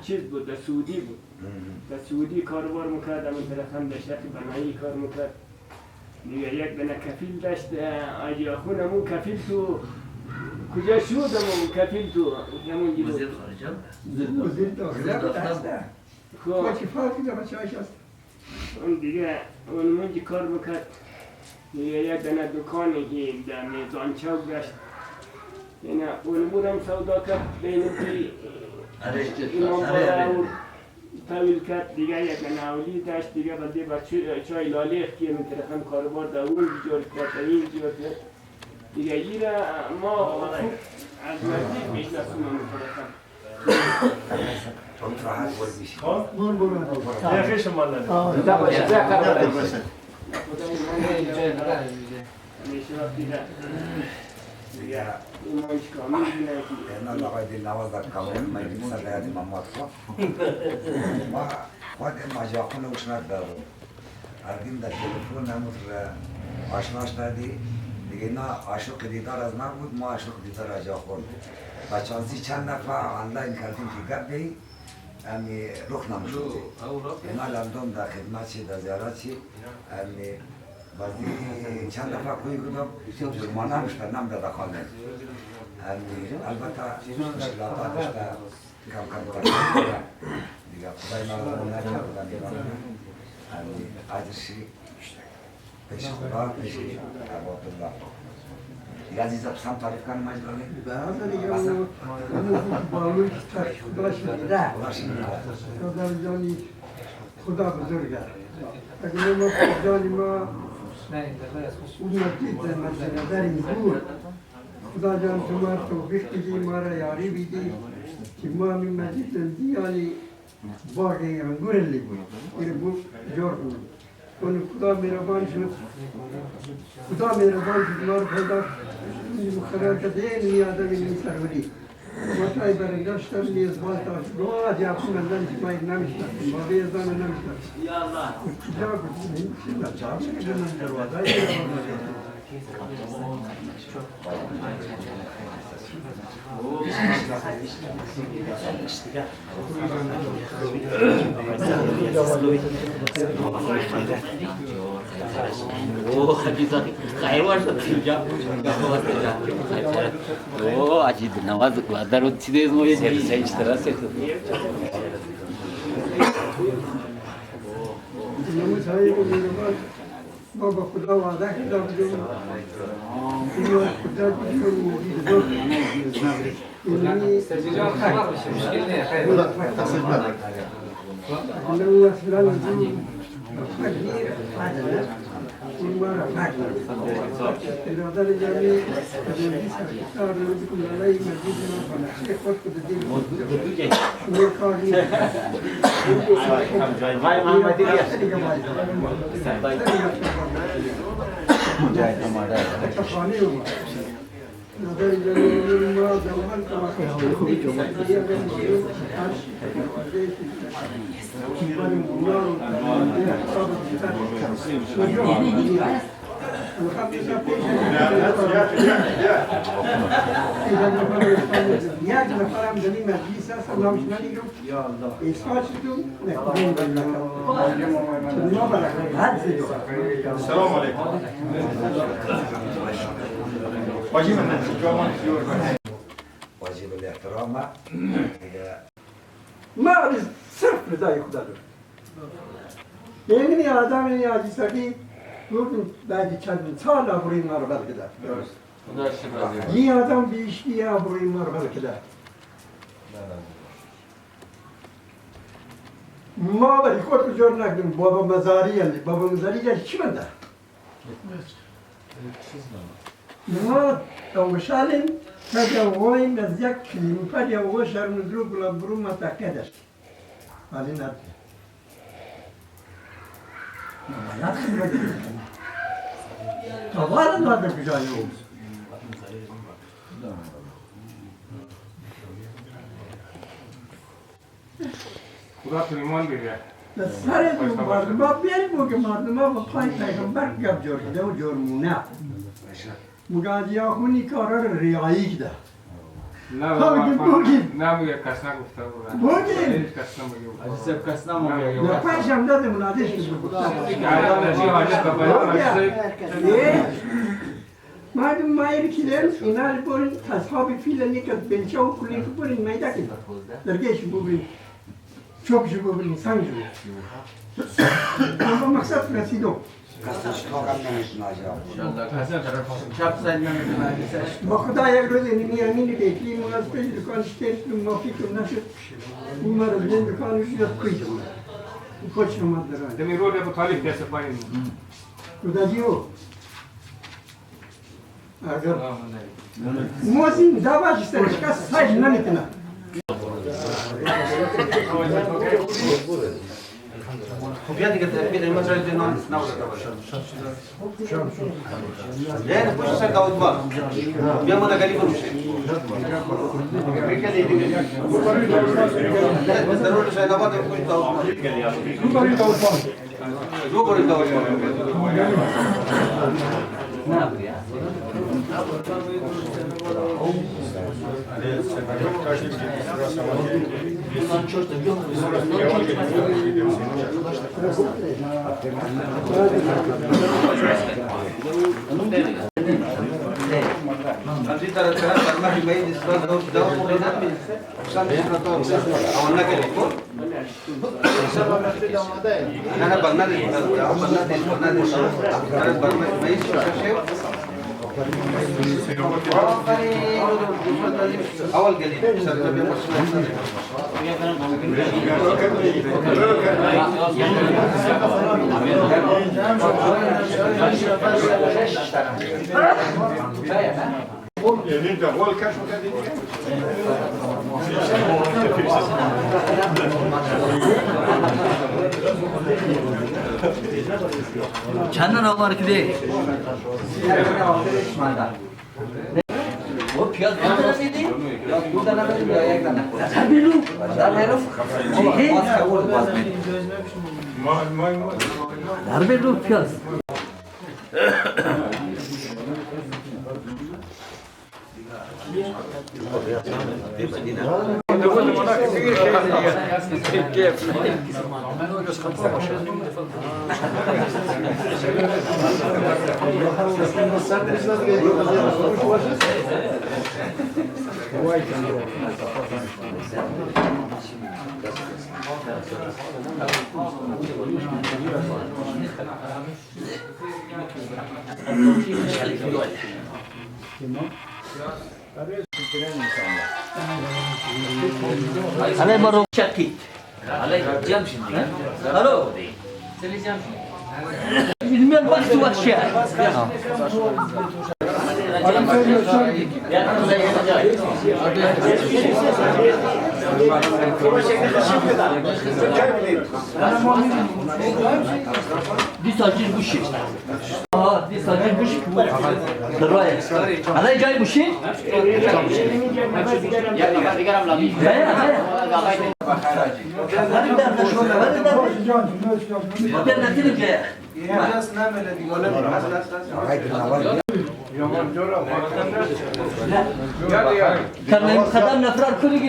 چیز بود در سعودی بود در سعودی کاروبار میکرد همون طرف هم در شرق بنایی کار میکرد دیگه یک دنه کفیل داشت آجی آخون همون کفیل تو کجا شد همون کفیل تو همون جلو وزیر خارجه وزیر داخله هسته ما چی فرقی داره چه هست اون دیگه اون منجی کار میکرد دیگه یک دنه دکانی که در میزان چوک داشت یعنی اون بودم سودا کرد بینم که امام باور طویل کرد دیگه یک ناولی داشت دیگه بعد با چای لاله که من طرفم کاروبار در اون جور کرد این جور کرد دیگه ایره ما از نزدیک میشناسیم من طرفم چون راحت ورد میشی برو شما همیشه وقتی دیگه ایمانش کامل بینه اینا لغای دل نواز در کامل مجلس سرایت ممات خوا ما خود ماجا خونه وشنات دارو اردیم در تلفن نمود آشناش دادی دیگه اینا عاشق دیدار از من بود ما عاشق دیدار از جا خورد و چانسی چند نفر آنلاین کردیم که گپ بی امی رخ نمشد اینا لندن در خدمت چی در زیارت چی امی بعضی چند دفعه کوی گفتم جرمانه مشتر نم داده خانه البته مشکلات داشته کم کم کار دیگه خدای مرا نکردم اجرشی پیش خدا پیش عباد الله دیگه عزیزا پسند تعریف کنم مجلاله بعد دیگه اون باور خدا شده خدا جانی خدا بزرگه اگر ما جانی ما اون مدید نظری بود خدا جان شما توفیق بدی ما را یاری بدی که ما همین مدید دیانی باغ انگور لی بود این بود جور بود اون خدا مهربان شد خدا مهربان شد ما را پیدا مخرر کرده این آدم این سروری ما تای برگشتم نیز باز داشت دو عجب سمندن که ما این نمیشتم ما بیزان نمیشتم یا الله کجا بود این چیزا چهار شکل من دروازه اوه حدیثا خیر باشد اینجا اوه عجیب نواز در اون چیزی ما یه جلسه اشتراک نموز هایی رو میرمان ما با خدا وعده کردم بودیم اینو خدا دیگه انه اصلا نزول فقیر حاجه اون ما را فقیر ارادر جمعی قدیمی سرکتار روزکم لالای مجید ما فنخشی خود کده دیم شما کاری نظر جمعی ما دوان یک نفرم در این مجلس هست نامش نمیگم احساس شدم السلام علیکم واجب الاحترام ما صرف رضای خدا دارم یعنی آدم این عجیزی گفتم بعد چند سال آبروی ما رو برکده این آدم بیشتی آبروی ما رو برکده ما برای خود جور نکنیم بابا مزاری هستی بابا مزاری چی بنده؟ ما دوشالیم فدی وای از یک کلیم فدی وای شرم درو بلا برو متأکد است ولی نه نه خیلی توار نداره بجای او خدا تو ایمان بیاره سر دو مردم ها بیاری که مردم ها با پای پیغمبر گفت جور کرده و جرمونه مگه ها خونی کارا رو ریایی کده نه بگه کس نگفته بود بگیم کس نمیگه از سب کس نمیگه نه پیشم داده منادش که مردم مایر کلن اینا رو برین اصحاب فیل نیکت بلچه و کلین که برین میده کن درگیش ببرین چوبشو ببرین سنگشو اما مقصد رسیدم شب سنگ نمیدونه با خدا یک روز اینمی امینی که اکلیم از پیش دکانش ترسیم مافی کم نشد اون مرا بدین دکانش یاد کویدم خودش اومد دران دمی رول ابو طالب دست پایین خدا جیو اگر موزین دعواش سرش کس سایج نمیتونه خب یا دیگه تفکر این مسئله دیگه نبوده نه پوش سر داود با بیا ماذا قريب نمشي ضروري شيء نبات پوش داود دو Nanti cara-cara karena dimain di sebelah daun mulai nanti sampai sekarang awalnya kayak itu. Karena bangna di daun bangna di karena bangna main susah awal kali serta dia masuk چند نامار کدی؟ वो प्याज कितना दीदी या दूध दाना में या एक दाना बिलू दाल है रो जी है वो पास में در بیلو پیاز علي مرة شكيت علي جامشين الو سلي جامشين المال بس واشياء دي ساجين بوشي دي ساجين بوشي درايه علي جاي بوشي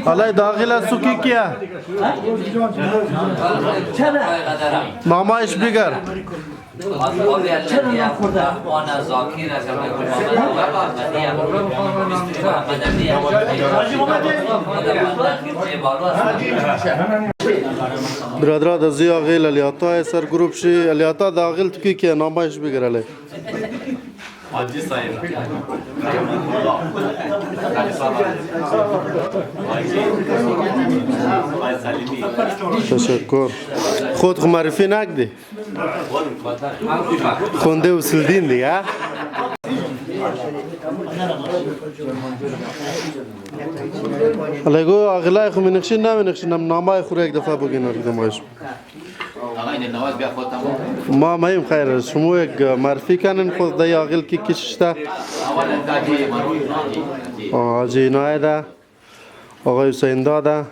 حالا داخل سوکی کیا نامایش بگر انا ذاکر از برادرات از زی آغیل الیاتا سر گروپ شی الیاتا داخل تو کی نامایش بگر علی Hacı Sayın. تشکر خود خو معرفی نکدی خونده اصول دین دیگه حالا گو اغلای خو منخشین نم نامای خو یک دفعه بگین نمایش. آقا این نواز بیا خود تمام. ما مایم خیر شما یک معرفی کنین خود دای اغل کی کشته. اول دادی مروی نادی. آجی نایده. آقای حسین داده.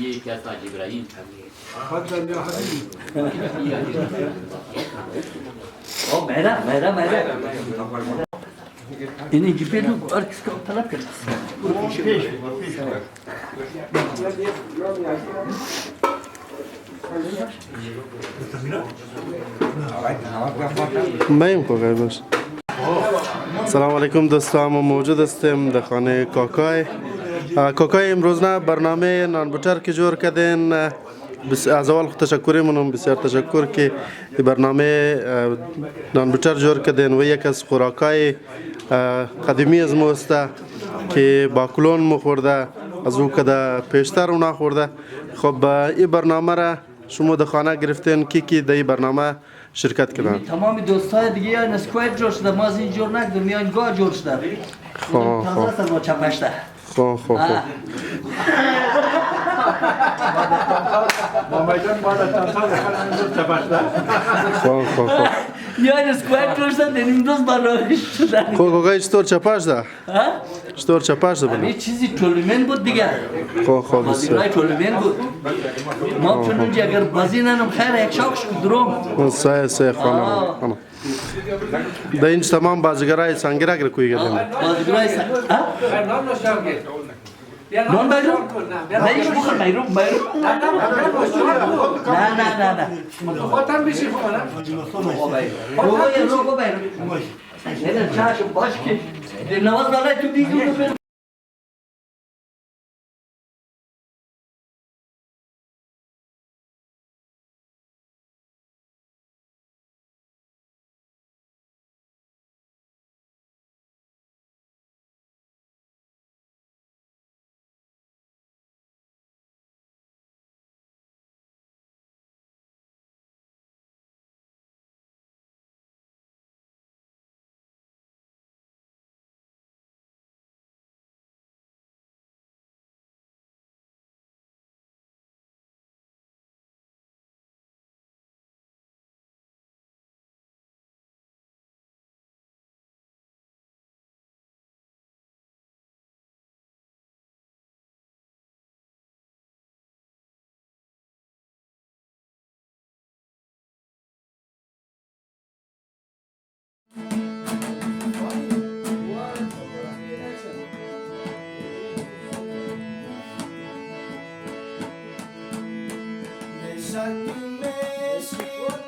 یه کس ناجی ابراهیم. میره اینی جیبه دو ارکس که طلب کرد مایم کو غیر باش. سلام علیکم دوستان، ما موجود هستیم در خانه کاکای. کاکای امروز نه برنامه نان بوتر که جور کردین. از اول خود تشکر منم، بسیار تشکر که برنامه نان بوتر جور کردین و یک از خوراکای قدیمی از ما است که با کلون مخورده از او که پیشتر او نخورده. خب این برنامه را شما در خانه گرفتین کی در این برنامه شرکت کردن؟ تمام دوستای دیگه یا اسکوایت جور شده، ما از این جور نکردیم، میان گاه جور شده. تازه است با چپشته. خواه میان اسکوایت جور شده، دنیم روز برنامه شده. کاکای چطور چپاش ده؟ چطور چپاش ده بله؟ یه چیزی طولمن بود دیگه. خواه بازیگرای طولمن بود. ما چنونجی اگر بازی ننم خیر یک شاکش کدروم. سایه خانه. ده اینج تمام بازیگرای سنگرک رو کوی گردیم. بازیگرای نان بیرون؟ نه ایش بخور بیرون نه خواهتم بشی بخورم بابا یه رو بیرون نه چشم باش که نواز بالای تو دیگه Deixa que o México